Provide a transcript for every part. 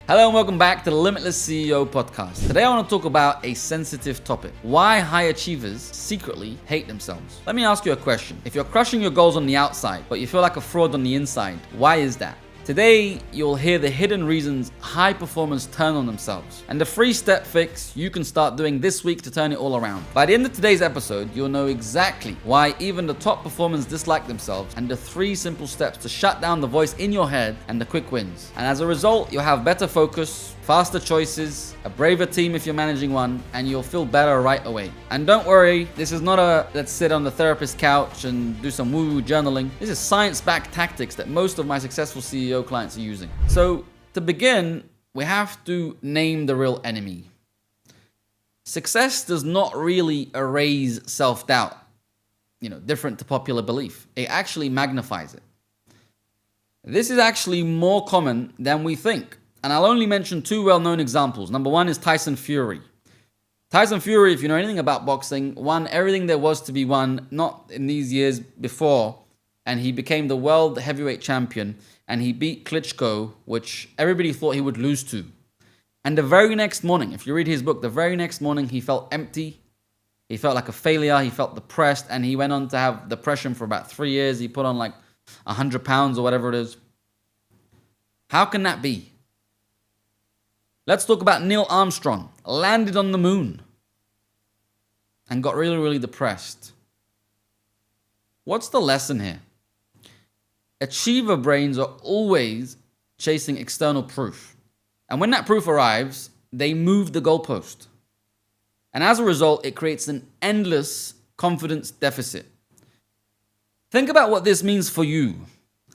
Hello and welcome back to the Limitless CEO Podcast. Today I want to talk about a sensitive topic. Why high achievers secretly hate themselves. Let me ask you a question. If you're crushing your goals on the outside, but you feel like a fraud on the inside, why is that? Today, you'll hear the hidden reasons high performers turn on themselves and the 3-step fix you can start doing this week to turn it all around. By the end of today's episode, you'll know exactly why even the top performers dislike themselves and the 3 simple steps to shut down the voice in your head and the quick wins. And as a result, you'll have better focus, faster choices, a braver team if you're managing one, and you'll feel better right away. And don't worry, this is not a let's sit on the therapist's couch and do some woo-woo journaling. This is science-backed tactics that most of my successful CEO clients are using. So to begin, we have to name the real enemy. Success does not really erase self-doubt, different to popular belief. It actually magnifies it. This is actually more common than we think. And I'll only mention 2 well-known examples. Number 1 is Tyson Fury. Tyson Fury, if you know anything about boxing, won everything there was to be won, not in these years before, and he became the world heavyweight champion, and he beat Klitschko, which everybody thought he would lose to. And the very next morning, if you read his book, the very next morning he felt empty, he felt like a failure, he felt depressed, and he went on to have depression for about 3 years. He put on like 100 pounds or whatever it is. How can that be? Let's talk about Neil Armstrong. Landed on the moon and got really, really depressed. What's the lesson here? Achiever brains are always chasing external proof. And when that proof arrives, they move the goalpost. And as a result, it creates an endless confidence deficit. Think about what this means for you.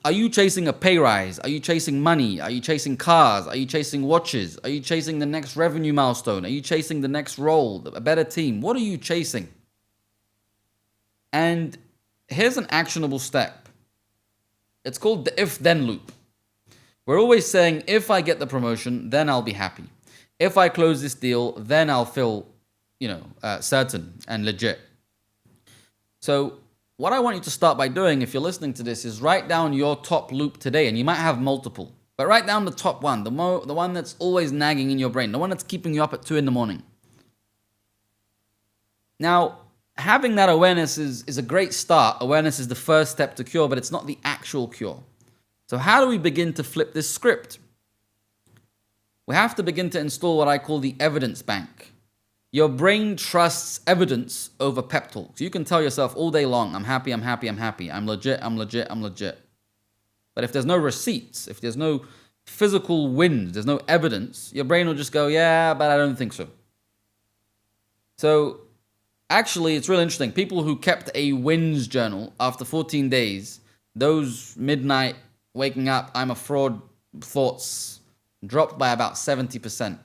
Are you chasing a pay rise? Are you chasing money? Are you chasing cars? Are you chasing watches? Are you chasing the next revenue milestone? Are you chasing the next role, a better team? What are you chasing? And here's an actionable step. It's called the if-then loop. We're always saying, if I get the promotion, then I'll be happy. If I close this deal, then I'll feel, certain and legit. So what I want you to start by doing, if you're listening to this, is write down your top loop today, and you might have multiple, but write down the top one, the one that's always nagging in your brain, the one that's keeping you up at 2 a.m. Now, having that awareness is a great start. Awareness is the first step to cure, but it's not the actual cure. So how do we begin to flip this script? We have to begin to install what I call the evidence bank. Your brain trusts evidence over pep talks. You can tell yourself all day long, I'm happy, I'm happy, I'm happy. I'm legit, I'm legit, I'm legit. But if there's no receipts, if there's no physical wins, there's no evidence, your brain will just go, yeah, but I don't think so. So actually, it's really interesting. People who kept a wins journal after 14 days, those midnight waking up, I'm a fraud thoughts dropped by about 70%.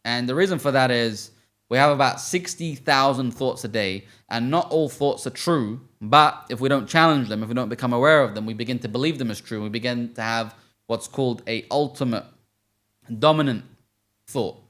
And the reason for that is, we have about 60,000 thoughts a day, and not all thoughts are true, but if we don't challenge them, if we don't become aware of them, we begin to believe them as true. We begin to have what's called a ultimate dominant thought.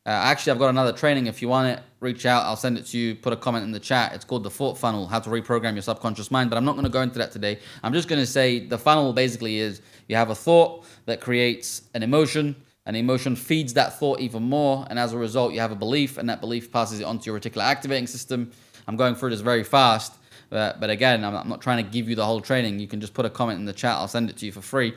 Actually, I've got another training. If you want it, reach out. I'll send it to you. Put a comment in the chat. It's called the Thought Funnel, how to reprogram your subconscious mind, but I'm not going to go into that today. I'm just going to say the funnel basically is you have a thought that creates an emotion. An emotion feeds that thought even more, and as a result, you have a belief, and that belief passes it onto your reticular activating system. I'm going through this very fast, but again, I'm not trying to give you the whole training. You can just put a comment in the chat. I'll send it to you for free.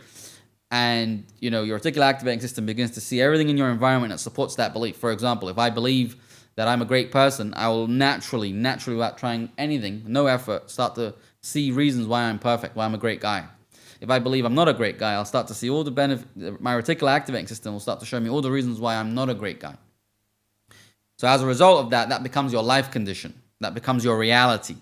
And, your reticular activating system begins to see everything in your environment that supports that belief. For example, if I believe that I'm a great person, I will naturally, without trying anything, no effort, start to see reasons why I'm perfect, why I'm a great guy. If I believe I'm not a great guy, I'll start to see all the benefits. My reticular activating system will start to show me all the reasons why I'm not a great guy. So as a result of that, that becomes your life condition. That becomes your reality.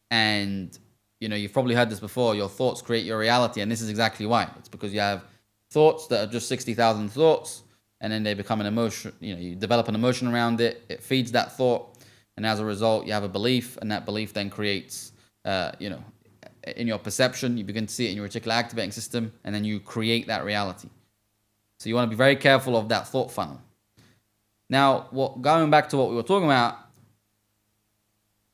And, you've probably heard this before. Your thoughts create your reality. And this is exactly why. It's because you have thoughts that are just 60,000 thoughts. And then they become an emotion. You develop an emotion around it. It feeds that thought. And as a result, you have a belief. And that belief then creates, in your perception, you begin to see it in your reticular activating system, and then you create that reality. So you want to be very careful of that thought funnel. Now, going back to what we were talking about,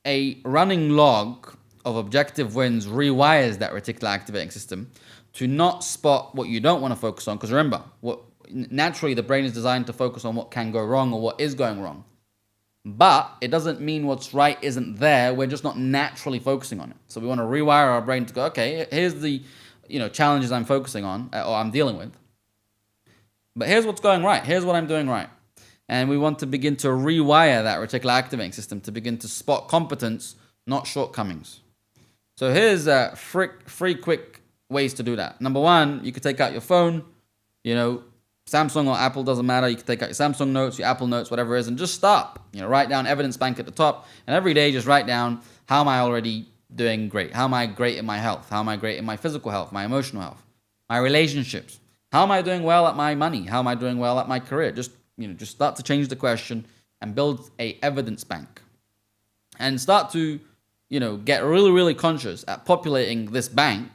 a running log of objective wins rewires that reticular activating system to not spot what you don't want to focus on. Because remember, naturally the brain is designed to focus on what can go wrong or what is going wrong. But it doesn't mean what's right isn't there. We're just not naturally focusing on it. So we want to rewire our brain to go, okay, here's the challenges I'm focusing on or I'm dealing with. But here's what's going right. Here's what I'm doing right. And we want to begin to rewire that reticular activating system to begin to spot competence, not shortcomings. So here's three quick ways to do that. Number one, you could take out your phone, Samsung or Apple, doesn't matter. You can take out your Samsung notes, your Apple notes, whatever it is, and just stop. Write down evidence bank at the top. And every day just write down, how am I already doing great? How am I great in my health? How am I great in my physical health, my emotional health, my relationships? How am I doing well at my money? How am I doing well at my career? Just start to change the question and build a evidence bank. And start to, get really, really conscious at populating this bank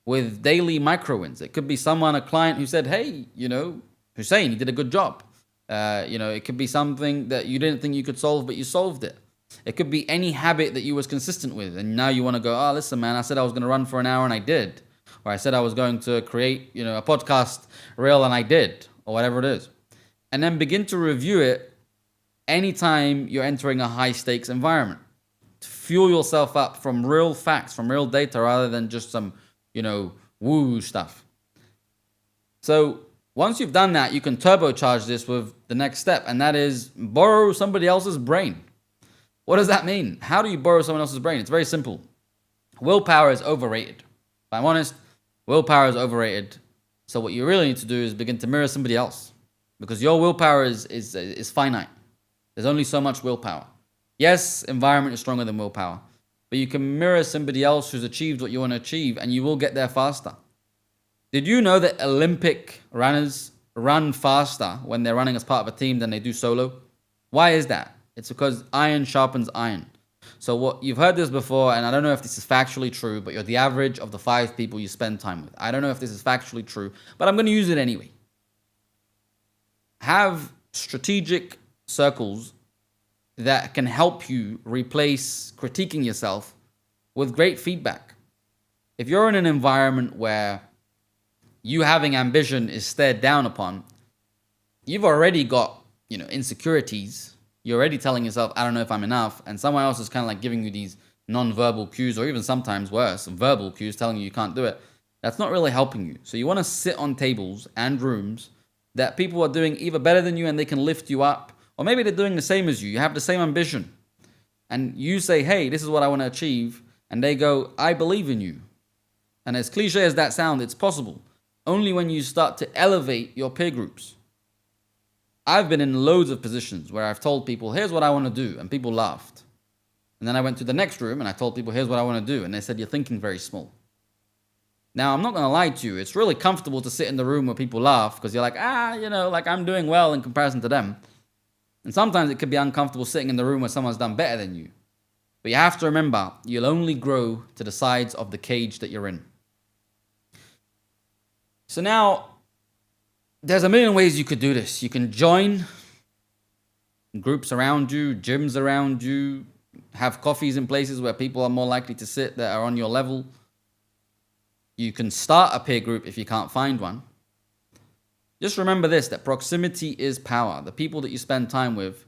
with daily micro wins. It could be a client who said, hey, Hussein, you did a good job. It could be something that you didn't think you could solve, but you solved it. It could be any habit that you was consistent with, and now you want to go, oh, listen, man, I said I was going to run for an hour and I did. Or I said I was going to create, a podcast reel and I did, or whatever it is. And then begin to review it anytime you're entering a high stakes environment. To fuel yourself up from real facts, from real data, rather than just some, woo stuff. So once you've done that, you can turbocharge this with the next step, and that is borrow somebody else's brain. What does that mean? How do you borrow someone else's brain? It's very simple. Willpower is overrated. If I'm honest, willpower is overrated. So what you really need to do is begin to mirror somebody else, because your willpower is finite. There's only so much willpower. Yes, environment is stronger than willpower, but you can mirror somebody else who's achieved what you want to achieve, and you will get there faster. Did you know that Olympic runners run faster when they're running as part of a team than they do solo? Why is that? It's because iron sharpens iron. So what you've heard this before, and I don't know if this is factually true, but you're the average of the 5 people you spend time with. I don't know if this is factually true, but I'm going to use it anyway. Have strategic circles that can help you replace critiquing yourself with great feedback. If you're in an environment where you having ambition is stared down upon, you've already got, insecurities. You're already telling yourself, I don't know if I'm enough. And someone else is kind of like giving you these non-verbal cues, or even sometimes worse, verbal cues telling you can't do it. That's not really helping you. So you want to sit on tables and rooms that people are doing either better than you and they can lift you up, or maybe they're doing the same as you. You have the same ambition. And you say, hey, this is what I want to achieve. And they go, I believe in you. And as cliche as that sounds, it's possible. Only when you start to elevate your peer groups. I've been in loads of positions where I've told people, here's what I want to do, and people laughed. And then I went to the next room and I told people, here's what I want to do, and they said, you're thinking very small. Now, I'm not going to lie to you. It's really comfortable to sit in the room where people laugh because you're like, like I'm doing well in comparison to them. And sometimes it could be uncomfortable sitting in the room where someone's done better than you. But you have to remember, you'll only grow to the sides of the cage that you're in. So now, there's a million ways you could do this. You can join groups around you, gyms around you, have coffees in places where people are more likely to sit that are on your level. You can start a peer group if you can't find one. Just remember this, that proximity is power. The people that you spend time with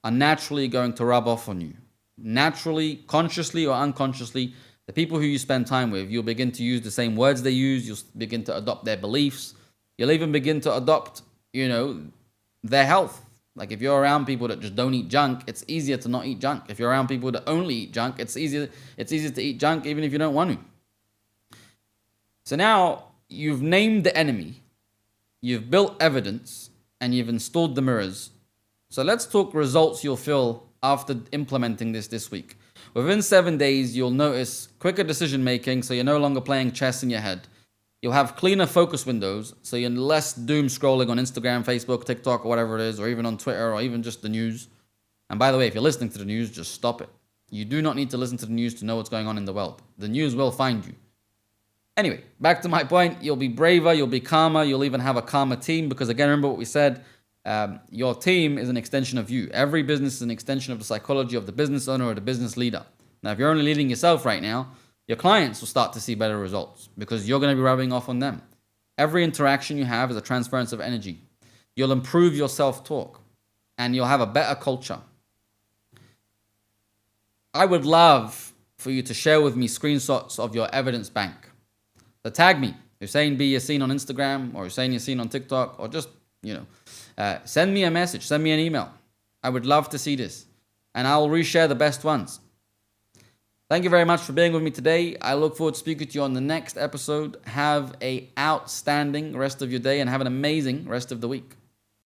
are naturally going to rub off on you. Naturally, consciously or unconsciously, the people who you spend time with, you'll begin to use the same words they use. You'll begin to adopt their beliefs. You'll even begin to adopt, their health. Like if you're around people that just don't eat junk, it's easier to not eat junk. If you're around people that only eat junk, it's easier to eat junk even if you don't want to. So now you've named the enemy, you've built evidence, and you've installed the mirrors. So let's talk results you'll feel after implementing this week. Within 7 days, you'll notice quicker decision making, so you're no longer playing chess in your head. You'll have cleaner focus windows, so you're less doom scrolling on Instagram, Facebook, TikTok, or whatever it is, or even on Twitter, or even just the news. And by the way, if you're listening to the news, just stop it. You do not need to listen to the news to know what's going on in the world. The news will find you. Anyway, back to my point, you'll be braver, you'll be calmer, you'll even have a calmer team, because again, remember what we said, your team is an extension of you. Every business is an extension of the psychology of the business owner or the business leader. Now, if you're only leading yourself right now, your clients will start to see better results because you're going to be rubbing off on them. Every interaction you have is a transference of energy. You'll improve your self-talk and you'll have a better culture. I would love for you to share with me screenshots of your evidence bank. So tag me, Hussein B. Yassin on Instagram or Hussein Yassin on TikTok, or just, send me a message, send me an email. I would love to see this, and I will reshare the best ones. Thank you very much for being with me today. I look forward to speaking to you on the next episode. Have an outstanding rest of your day and have an amazing rest of the week.